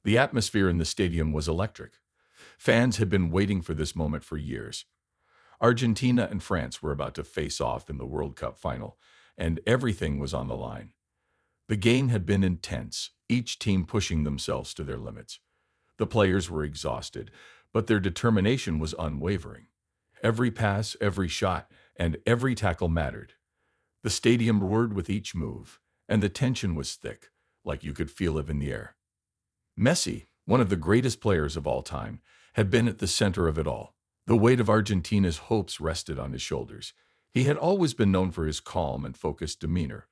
The atmosphere in the stadium was electric. Fans had been waiting for this moment for years. Argentina and France were about to face off in the World Cup final, and everything was on the line. The game had been intense, each team pushing themselves to their limits. The players were exhausted, but their determination was unwavering. Every pass, every shot, and every tackle mattered. The stadium roared with each move, and the tension was thick, like you could feel it in the air. Messi, one of the greatest players of all time, had been at the center of it all. The weight of Argentina's hopes rested on his shoulders. He had always been known for his calm and focused demeanor,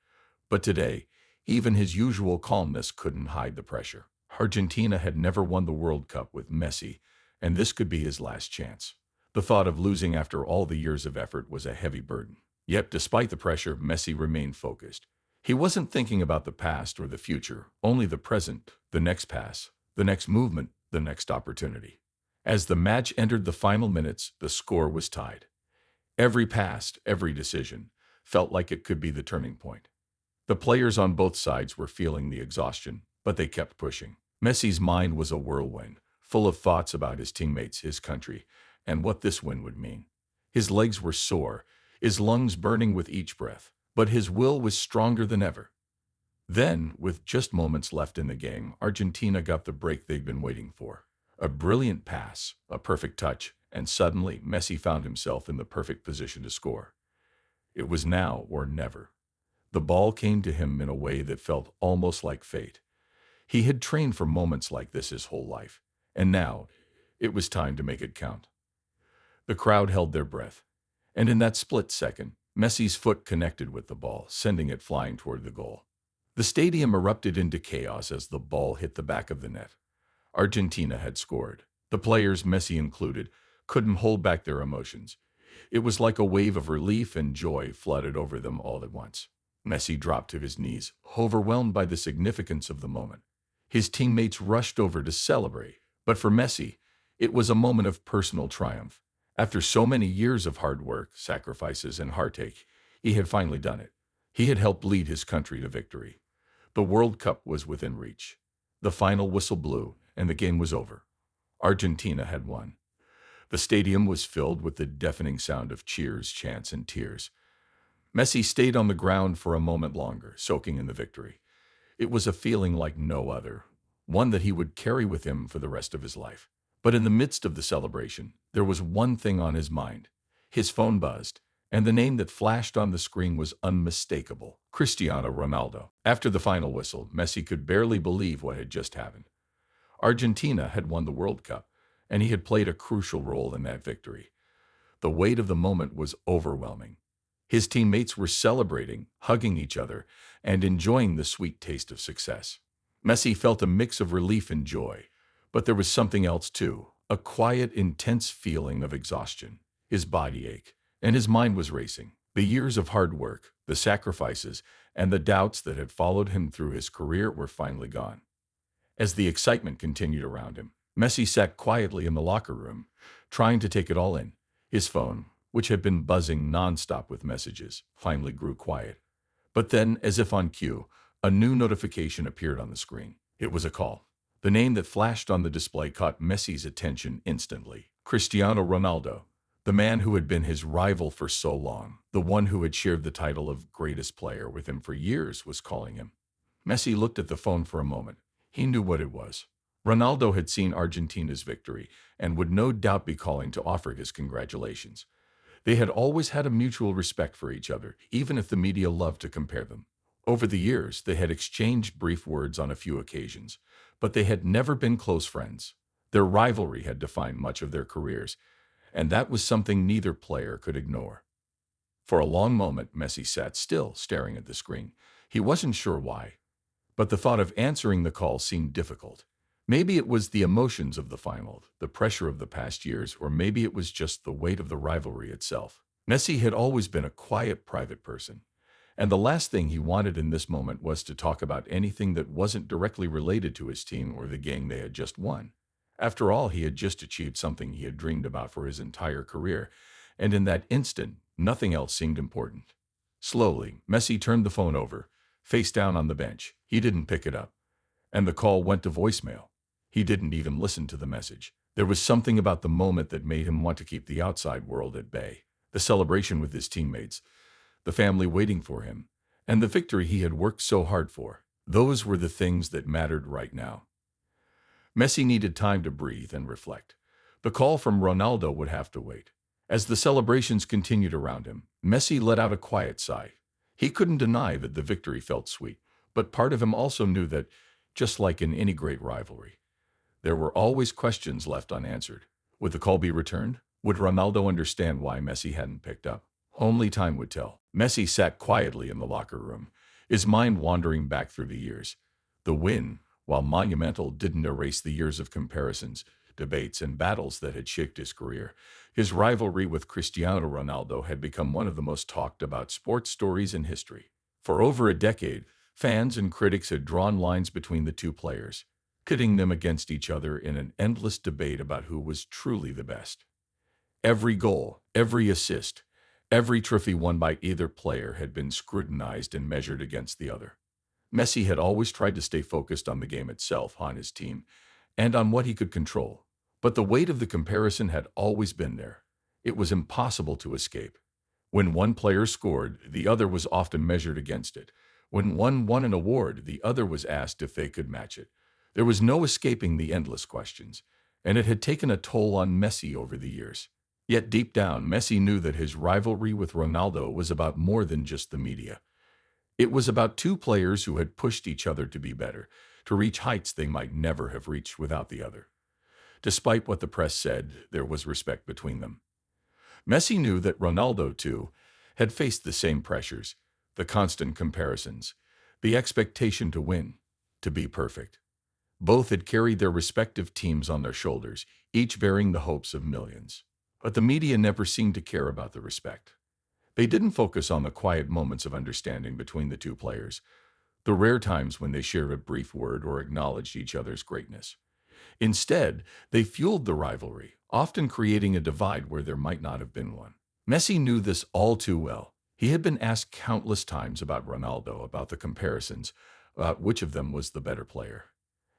but today, even his usual calmness couldn't hide the pressure. Argentina had never won the World Cup with Messi, and this could be his last chance. The thought of losing after all the years of effort was a heavy burden. Yet, despite the pressure, Messi remained focused. He wasn't thinking about the past or the future, only the present, the next pass, the next movement, the next opportunity. As the match entered the final minutes, the score was tied. Every pass, every decision, felt like it could be the turning point. The players on both sides were feeling the exhaustion, but they kept pushing. Messi's mind was a whirlwind, full of thoughts about his teammates, his country, and what this win would mean. His legs were sore, his lungs burning with each breath, but his will was stronger than ever. Then, with just moments left in the game, Argentina got the break they'd been waiting for. A brilliant pass, a perfect touch, and suddenly Messi found himself in the perfect position to score. It was now or never. The ball came to him in a way that felt almost like fate. He had trained for moments like this his whole life, and now it was time to make it count. The crowd held their breath, and in that split second, Messi's foot connected with the ball, sending it flying toward the goal. The stadium erupted into chaos as the ball hit the back of the net. Argentina had scored. The players, Messi included, couldn't hold back their emotions. It was like a wave of relief and joy flooded over them all at once. Messi dropped to his knees, overwhelmed by the significance of the moment. His teammates rushed over to celebrate, but for Messi, it was a moment of personal triumph. After so many years of hard work, sacrifices, and heartache, he had finally done it. He had helped lead his country to victory. The World Cup was within reach. The final whistle blew, and the game was over. Argentina had won. The stadium was filled with the deafening sound of cheers, chants, and tears. Messi stayed on the ground for a moment longer, soaking in the victory. It was a feeling like no other, one that he would carry with him for the rest of his life. But in the midst of the celebration, there was one thing on his mind. His phone buzzed, and the name that flashed on the screen was unmistakable: Cristiano Ronaldo. After the final whistle, Messi could barely believe what had just happened. Argentina had won the World Cup, and he had played a crucial role in that victory. The weight of the moment was overwhelming. His teammates were celebrating, hugging each other, and enjoying the sweet taste of success. Messi felt a mix of relief and joy, but there was something else too, a quiet, intense feeling of exhaustion. His body ached, and his mind was racing. The years of hard work, the sacrifices, and the doubts that had followed him through his career were finally gone. As the excitement continued around him, Messi sat quietly in the locker room, trying to take it all in. His phone, which had been buzzing nonstop with messages, finally grew quiet. But then, as if on cue, a new notification appeared on the screen. It was a call. The name that flashed on the display caught Messi's attention instantly. Cristiano Ronaldo, the man who had been his rival for so long, the one who had shared the title of greatest player with him for years, was calling him. Messi looked at the phone for a moment. He knew what it was. Ronaldo had seen Argentina's victory and would no doubt be calling to offer his congratulations. They had always had a mutual respect for each other, even if the media loved to compare them. Over the years, they had exchanged brief words on a few occasions, but they had never been close friends. Their rivalry had defined much of their careers, and that was something neither player could ignore. For a long moment, Messi sat still, staring at the screen. He wasn't sure why, but the thought of answering the call seemed difficult. Maybe it was the emotions of the final, the pressure of the past years, or maybe it was just the weight of the rivalry itself. Messi had always been a quiet, private person, and the last thing he wanted in this moment was to talk about anything that wasn't directly related to his team or the game they had just won. After all, he had just achieved something he had dreamed about for his entire career, and in that instant, nothing else seemed important. Slowly, Messi turned the phone over, face down on the bench. He didn't pick it up, and the call went to voicemail. He didn't even listen to the message. There was something about the moment that made him want to keep the outside world at bay. The celebration with his teammates, the family waiting for him, and the victory he had worked so hard for. Those were the things that mattered right now. Messi needed time to breathe and reflect. The call from Ronaldo would have to wait. As the celebrations continued around him, Messi let out a quiet sigh. He couldn't deny that the victory felt sweet, but part of him also knew that, just like in any great rivalry, there were always questions left unanswered. Would the call be returned? Would Ronaldo understand why Messi hadn't picked up? Only time would tell. Messi sat quietly in the locker room, his mind wandering back through the years. The win, while monumental, didn't erase the years of comparisons, debates, and battles that had shaped his career. His rivalry with Cristiano Ronaldo had become one of the most talked about sports stories in history. For over a decade, fans and critics had drawn lines between the two players, pitting them against each other in an endless debate about who was truly the best. Every goal, every assist, every trophy won by either player had been scrutinized and measured against the other. Messi had always tried to stay focused on the game itself, on his team, and on what he could control. But the weight of the comparison had always been there. It was impossible to escape. When one player scored, the other was often measured against it. When one won an award, the other was asked if they could match it. There was no escaping the endless questions, and it had taken a toll on Messi over the years. Yet deep down, Messi knew that his rivalry with Ronaldo was about more than just the media. It was about two players who had pushed each other to be better, to reach heights they might never have reached without the other. Despite what the press said, there was respect between them. Messi knew that Ronaldo, too, had faced the same pressures, the constant comparisons, the expectation to win, to be perfect. Both had carried their respective teams on their shoulders, each bearing the hopes of millions. But the media never seemed to care about the respect. They didn't focus on the quiet moments of understanding between the two players, the rare times when they shared a brief word or acknowledged each other's greatness. Instead, they fueled the rivalry, often creating a divide where there might not have been one. Messi knew this all too well. He had been asked countless times about Ronaldo, about the comparisons, about which of them was the better player.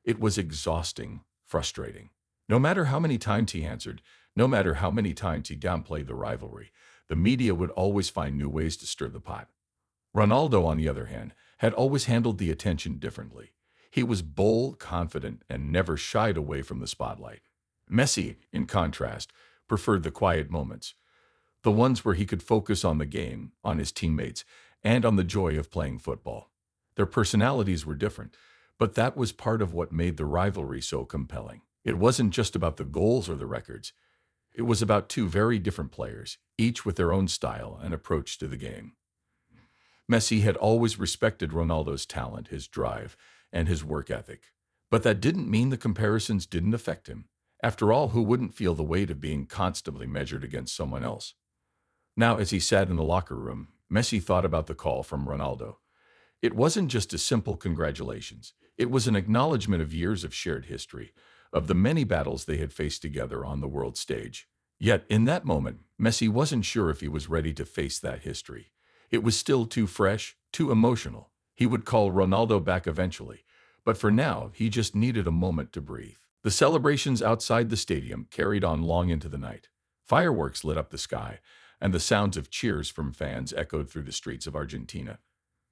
It was exhausting, frustrating. No matter how many times he answered, no matter how many times he downplayed the rivalry, the media would always find new ways to stir the pot. Ronaldo, on the other hand, had always handled the attention differently. He was bold, confident, and never shied away from the spotlight. Messi, in contrast, preferred the quiet moments, the ones where he could focus on the game, on his teammates, and on the joy of playing football. Their personalities were different, but that was part of what made the rivalry so compelling. It wasn't just about the goals or the records. It was about two very different players, each with their own style and approach to the game. Messi had always respected Ronaldo's talent, his drive, and his work ethic. But that didn't mean the comparisons didn't affect him. After all, who wouldn't feel the weight of being constantly measured against someone else? Now, as he sat in the locker room, Messi thought about the call from Ronaldo. It wasn't just a simple congratulations. It was an acknowledgement of years of shared history, of the many battles they had faced together on the world stage. Yet, in that moment, Messi wasn't sure if he was ready to face that history. It was still too fresh, too emotional. He would call Ronaldo back eventually, but for now, he just needed a moment to breathe. The celebrations outside the stadium carried on long into the night. Fireworks lit up the sky, and the sounds of cheers from fans echoed through the streets of Argentina.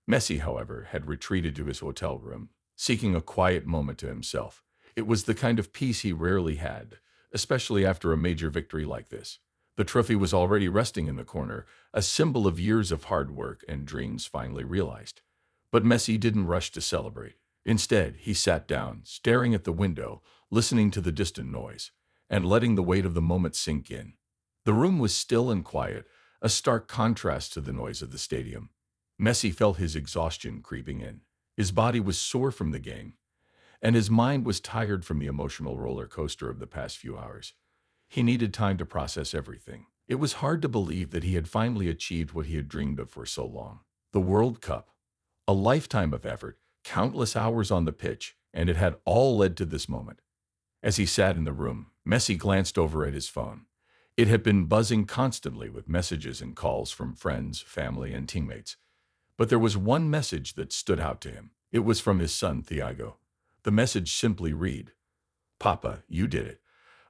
Messi, however, had retreated to his hotel room, seeking a quiet moment to himself. It was the kind of peace he rarely had, especially after a major victory like this. The trophy was already resting in the corner, a symbol of years of hard work and dreams finally realized. But Messi didn't rush to celebrate. Instead, he sat down, staring at the window, listening to the distant noise, and letting the weight of the moment sink in. The room was still and quiet, a stark contrast to the noise of the stadium. Messi felt his exhaustion creeping in. His body was sore from the game, and his mind was tired from the emotional roller coaster of the past few hours. He needed time to process everything. It was hard to believe that he had finally achieved what he had dreamed of for so long. The World Cup. A lifetime of effort, countless hours on the pitch, and it had all led to this moment. As he sat in the room, Messi glanced over at his phone. It had been buzzing constantly with messages and calls from friends, family, and teammates. But there was one message that stood out to him. It was from his son, Thiago. The message simply read, Papa, you did it.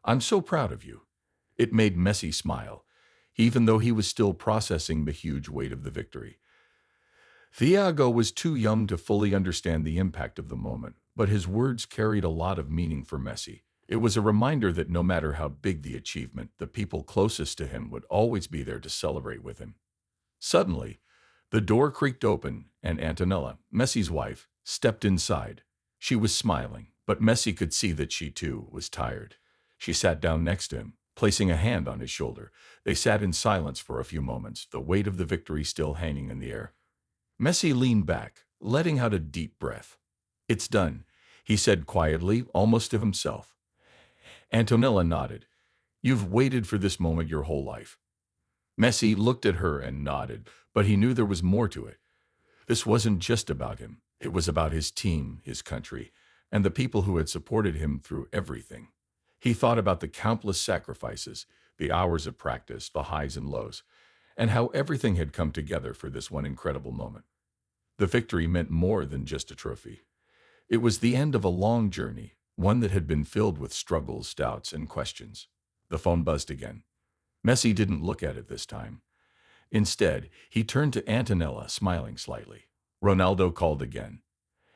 I'm so proud of you. It made Messi smile, even though he was still processing the huge weight of the victory. Thiago was too young to fully understand the impact of the moment, but his words carried a lot of meaning for Messi. It was a reminder that no matter how big the achievement, the people closest to him would always be there to celebrate with him. Suddenly, the door creaked open, and Antonella, Messi's wife, stepped inside. She was smiling, but Messi could see that she, too, was tired. She sat down next to him, placing a hand on his shoulder. They sat in silence for a few moments, the weight of the victory still hanging in the air. Messi leaned back, letting out a deep breath. "It's done," he said quietly, almost to himself. Antonella nodded. "You've waited for this moment your whole life." Messi looked at her and nodded, but he knew there was more to it. This wasn't just about him. It was about his team, his country, and the people who had supported him through everything. He thought about the countless sacrifices, the hours of practice, the highs and lows, and how everything had come together for this one incredible moment. The victory meant more than just a trophy. It was the end of a long journey, one that had been filled with struggles, doubts, and questions. The phone buzzed again. Messi didn't look at it this time. Instead, he turned to Antonella, smiling slightly. Ronaldo called again.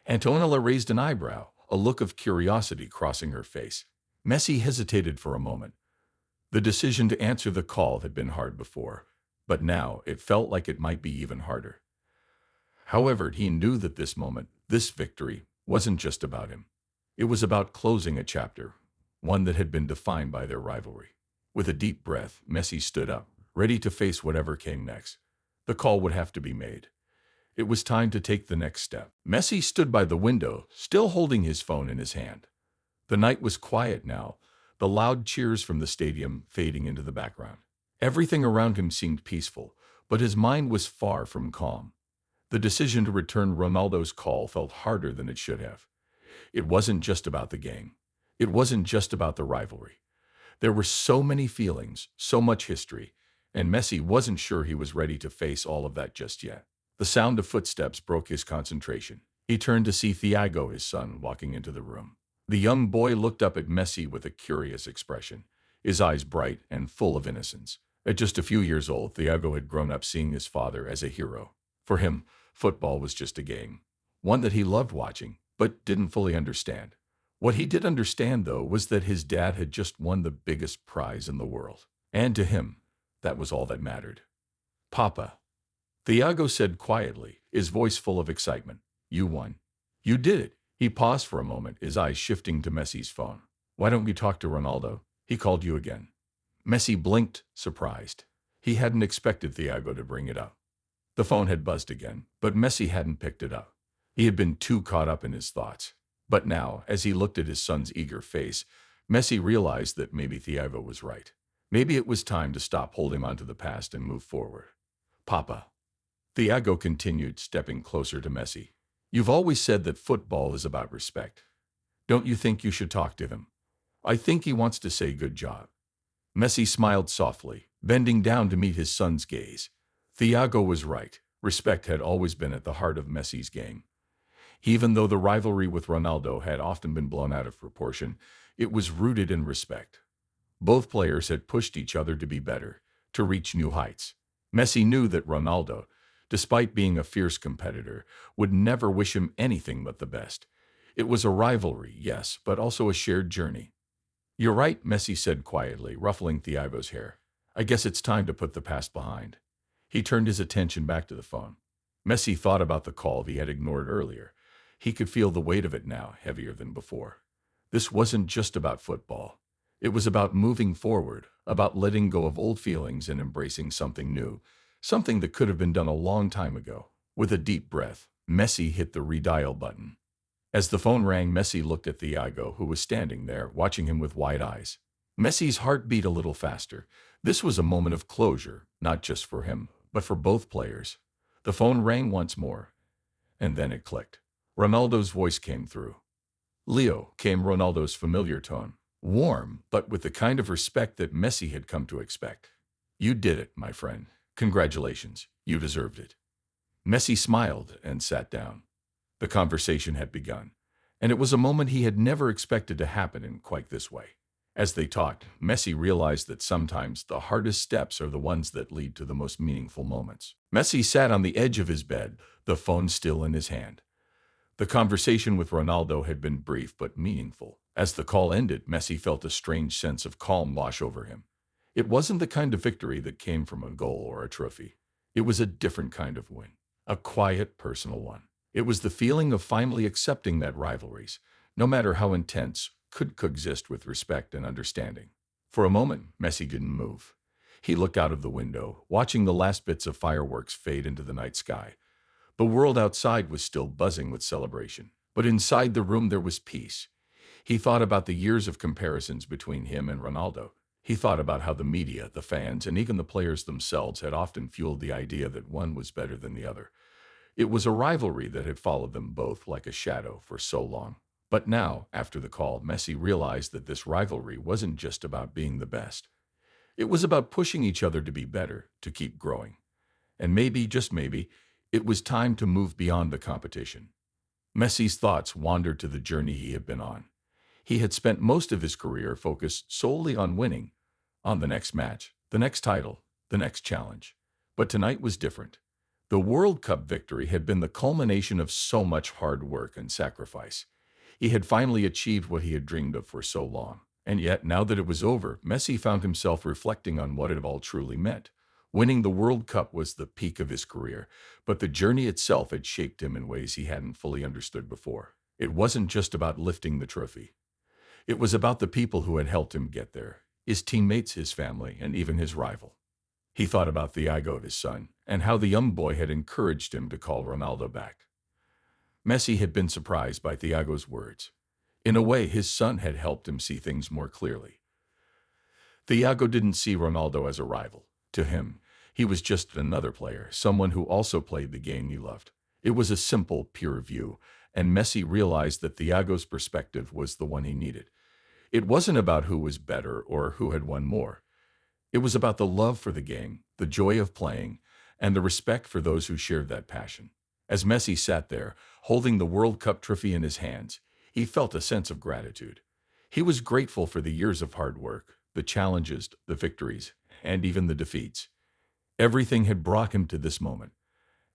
Antonella raised an eyebrow, a look of curiosity crossing her face. Messi hesitated for a moment. The decision to answer the call had been hard before, but now it felt like it might be even harder. However, he knew that this moment, this victory, wasn't just about him. It was about closing a chapter, one that had been defined by their rivalry. With a deep breath, Messi stood up, ready to face whatever came next. The call would have to be made. It was time to take the next step. Messi stood by the window, still holding his phone in his hand. The night was quiet now, the loud cheers from the stadium fading into the background. Everything around him seemed peaceful, but his mind was far from calm. The decision to return Ronaldo's call felt harder than it should have. It wasn't just about the game. It wasn't just about the rivalry. There were so many feelings, so much history, and Messi wasn't sure he was ready to face all of that just yet. The sound of footsteps broke his concentration. He turned to see Thiago, his son, walking into the room. The young boy looked up at Messi with a curious expression, his eyes bright and full of innocence. At just a few years old, Thiago had grown up seeing his father as a hero. For him, football was just a game, one that he loved watching, but didn't fully understand. What he did understand, though, was that his dad had just won the biggest prize in the world. And to him, that was all that mattered. "Papa," Thiago said quietly, his voice full of excitement. "You won. You did it." He paused for a moment, his eyes shifting to Messi's phone. "Why don't we talk to Ronaldo? He called you again." Messi blinked, surprised. He hadn't expected Thiago to bring it up. The phone had buzzed again, but Messi hadn't picked it up. He had been too caught up in his thoughts. But now, as he looked at his son's eager face, Messi realized that maybe Thiago was right. Maybe it was time to stop holding on to the past and move forward. "Papa," Thiago continued, stepping closer to Messi, "you've always said that football is about respect. Don't you think you should talk to him? I think he wants to say good job." Messi smiled softly, bending down to meet his son's gaze. Thiago was right. Respect had always been at the heart of Messi's game. Even though the rivalry with Ronaldo had often been blown out of proportion, it was rooted in respect. Both players had pushed each other to be better, to reach new heights. Messi knew that Ronaldo, despite being a fierce competitor, would never wish him anything but the best. It was a rivalry, yes, but also a shared journey. "You're right," Messi said quietly, ruffling Thiago's hair. "I guess it's time to put the past behind." He turned his attention back to the phone. Messi thought about the call he had ignored earlier. He could feel the weight of it now, heavier than before. This wasn't just about football. It was about moving forward, about letting go of old feelings and embracing something new, something that could have been done a long time ago. With a deep breath, Messi hit the redial button. As the phone rang, Messi looked at Thiago, who was standing there, watching him with wide eyes. Messi's heart beat a little faster. This was a moment of closure, not just for him, but for both players. The phone rang once more, and then it clicked. Ronaldo's voice came through. "Leo," came Ronaldo's familiar tone, warm, but with the kind of respect that Messi had come to expect. "You did it, my friend. Congratulations. You deserved it." Messi smiled and sat down. The conversation had begun. And it was a moment he had never expected to happen in quite this way. As they talked, Messi realized that sometimes the hardest steps are the ones that lead to the most meaningful moments. Messi sat on the edge of his bed, the phone still in his hand. The conversation with Ronaldo had been brief but meaningful. As the call ended, Messi felt a strange sense of calm wash over him. It wasn't the kind of victory that came from a goal or a trophy. It was a different kind of win, a quiet, personal one. It was the feeling of finally accepting that rivalries, no matter how intense, could coexist with respect and understanding. For a moment, Messi didn't move. He looked out of the window, watching the last bits of fireworks fade into the night sky. The world outside was still buzzing with celebration, but inside the room there was peace. He thought about the years of comparisons between him and Ronaldo. He thought about how the media, the fans, and even the players themselves had often fueled the idea that one was better than the other. It was a rivalry that had followed them both like a shadow for so long. But now, after the call, Messi realized that this rivalry wasn't just about being the best. It was about pushing each other to be better, to keep growing. And maybe, just maybe, it was time to move beyond the competition. Messi's thoughts wandered to the journey he had been on. He had spent most of his career focused solely on winning, on the next match, the next title, the next challenge. But tonight was different. The World Cup victory had been the culmination of so much hard work and sacrifice. He had finally achieved what he had dreamed of for so long. And yet, now that it was over, Messi found himself reflecting on what it all truly meant. Winning the World Cup was the peak of his career, but the journey itself had shaped him in ways he hadn't fully understood before. It wasn't just about lifting the trophy. It was about the people who had helped him get there, his teammates, his family, and even his rival. He thought about Thiago, his son, and how the young boy had encouraged him to call Ronaldo back. Messi had been surprised by Thiago's words. In a way, his son had helped him see things more clearly. Thiago didn't see Ronaldo as a rival. To him, he was just another player, someone who also played the game he loved. It was a simple, pure view, and Messi realized that Thiago's perspective was the one he needed. It wasn't about who was better or who had won more. It was about the love for the game, the joy of playing, and the respect for those who shared that passion. As Messi sat there, holding the World Cup trophy in his hands, he felt a sense of gratitude. He was grateful for the years of hard work, the challenges, the victories, and even the defeats. Everything had brought him to this moment.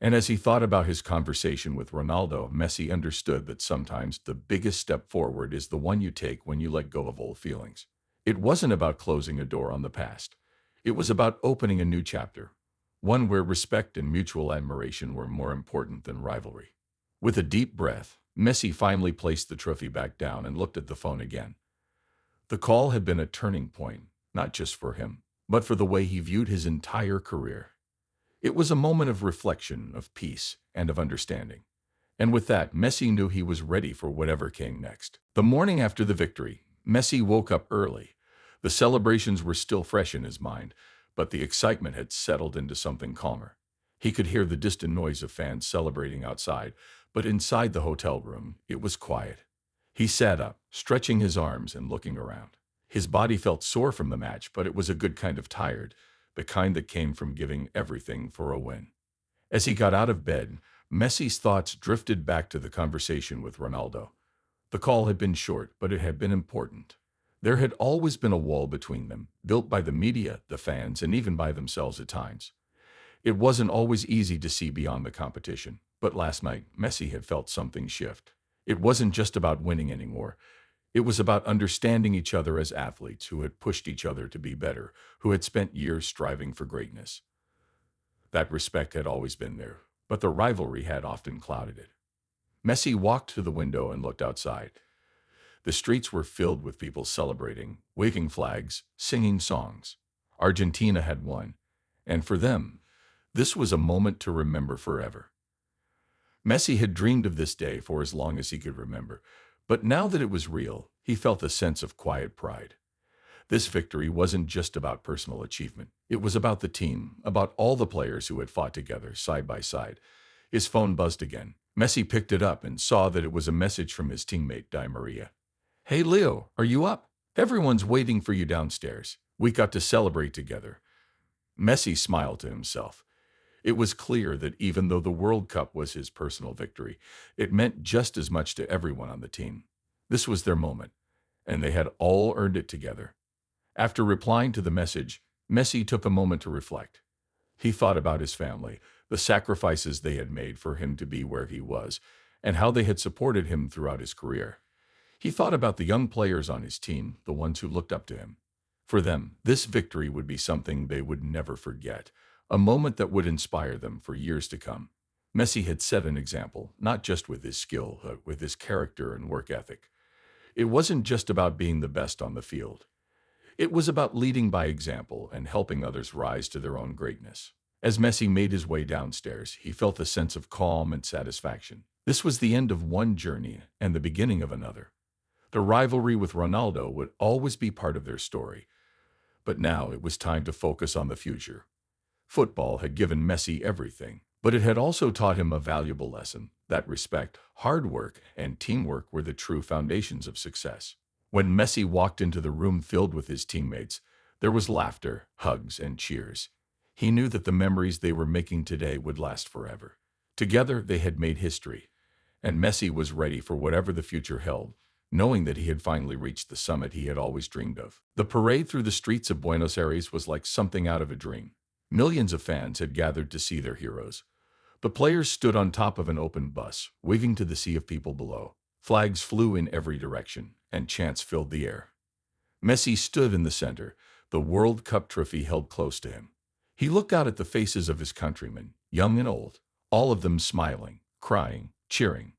And as he thought about his conversation with Ronaldo, Messi understood that sometimes the biggest step forward is the one you take when you let go of old feelings. It wasn't about closing a door on the past. It was about opening a new chapter, one where respect and mutual admiration were more important than rivalry. With a deep breath, Messi finally placed the trophy back down and looked at the phone again. The call had been a turning point, not just for him, but for the way he viewed his entire career. It was a moment of reflection, of peace, and of understanding. And with that, Messi knew he was ready for whatever came next. The morning after the victory, Messi woke up early. The celebrations were still fresh in his mind, but the excitement had settled into something calmer. He could hear the distant noise of fans celebrating outside, but inside the hotel room, it was quiet. He sat up, stretching his arms and looking around. His body felt sore from the match, but it was a good kind of tired, the kind that came from giving everything for a win. As he got out of bed, Messi's thoughts drifted back to the conversation with Ronaldo. The call had been short, but it had been important. There had always been a wall between them, built by the media, the fans, and even by themselves at times. It wasn't always easy to see beyond the competition, but last night, Messi had felt something shift. It wasn't just about winning anymore. It was about understanding each other as athletes who had pushed each other to be better, who had spent years striving for greatness. That respect had always been there, but the rivalry had often clouded it. Messi walked to the window and looked outside. The streets were filled with people celebrating, waving flags, singing songs. Argentina had won, and for them, this was a moment to remember forever. Messi had dreamed of this day for as long as he could remember, but now that it was real, he felt a sense of quiet pride. This victory wasn't just about personal achievement. It was about the team, about all the players who had fought together, side by side. His phone buzzed again. Messi picked it up and saw that it was a message from his teammate, Di Maria. "Hey Leo, are you up? Everyone's waiting for you downstairs. We got to celebrate together." Messi smiled to himself. It was clear that even though the World Cup was his personal victory, it meant just as much to everyone on the team. This was their moment, and they had all earned it together. After replying to the message, Messi took a moment to reflect. He thought about his family, the sacrifices they had made for him to be where he was, and how they had supported him throughout his career. He thought about the young players on his team, the ones who looked up to him. For them, this victory would be something they would never forget, a moment that would inspire them for years to come. Messi had set an example, not just with his skill, but with his character and work ethic. It wasn't just about being the best on the field. It was about leading by example and helping others rise to their own greatness. As Messi made his way downstairs, he felt a sense of calm and satisfaction. This was the end of one journey and the beginning of another. The rivalry with Ronaldo would always be part of their story, but now it was time to focus on the future. Football had given Messi everything, but it had also taught him a valuable lesson that respect, hard work, and teamwork were the true foundations of success. When Messi walked into the room filled with his teammates, there was laughter, hugs, and cheers. He knew that the memories they were making today would last forever. Together, they had made history, and Messi was ready for whatever the future held, knowing that he had finally reached the summit he had always dreamed of. The parade through the streets of Buenos Aires was like something out of a dream. Millions of fans had gathered to see their heroes. The players stood on top of an open bus, waving to the sea of people below. Flags flew in every direction, and chants filled the air. Messi stood in the center, the World Cup trophy held close to him. He looked out at the faces of his countrymen, young and old, all of them smiling, crying, cheering.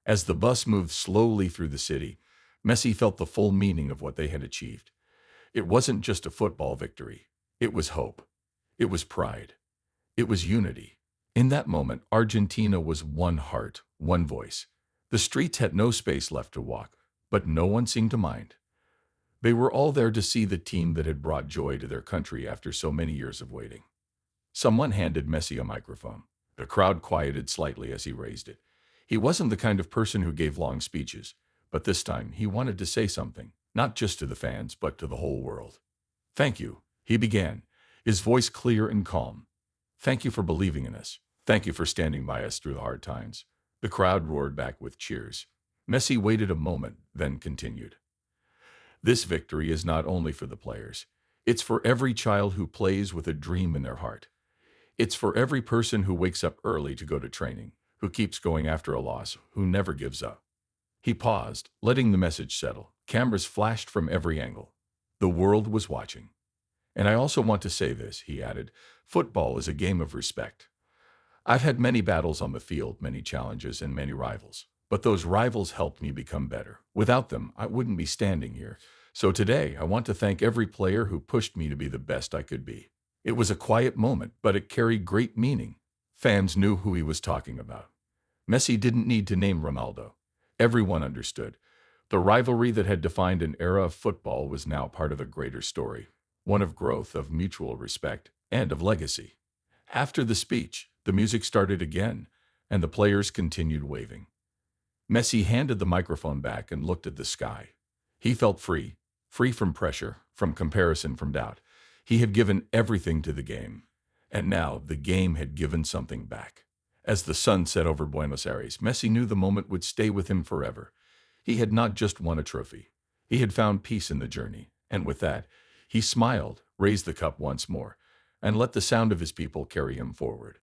As the bus moved slowly through the city, Messi felt the full meaning of what they had achieved. It wasn't just a football victory. It was hope. It was pride. It was unity. In that moment, Argentina was one heart, one voice. The streets had no space left to walk, but no one seemed to mind. They were all there to see the team that had brought joy to their country after so many years of waiting. Someone handed Messi a microphone. The crowd quieted slightly as he raised it. He wasn't the kind of person who gave long speeches, but this time he wanted to say something, not just to the fans, but to the whole world. "Thank you," he began, his voice clear and calm. "Thank you for believing in us. Thank you for standing by us through the hard times." The crowd roared back with cheers. Messi waited a moment, then continued. "This victory is not only for the players. It's for every child who plays with a dream in their heart. It's for every person who wakes up early to go to training, who keeps going after a loss, who never gives up." He paused, letting the message settle. Cameras flashed from every angle. The world was watching. "And I also want to say this," he added. "Football is a game of respect. I've had many battles on the field, many challenges, and many rivals. But those rivals helped me become better. Without them, I wouldn't be standing here. So today, I want to thank every player who pushed me to be the best I could be." It was a quiet moment, but it carried great meaning. Fans knew who he was talking about. Messi didn't need to name Ronaldo. Everyone understood. The rivalry that had defined an era of football was now part of a greater story, one of growth, of mutual respect, and of legacy. After the speech, the music started again, and the players continued waving. Messi handed the microphone back and looked at the sky. He felt free, free from pressure, from comparison, from doubt. He had given everything to the game, and now the game had given something back. As the sun set over Buenos Aires, Messi knew the moment would stay with him forever. He had not just won a trophy. He had found peace in the journey, and with that, he smiled, raised the cup once more, and let the sound of his people carry him forward.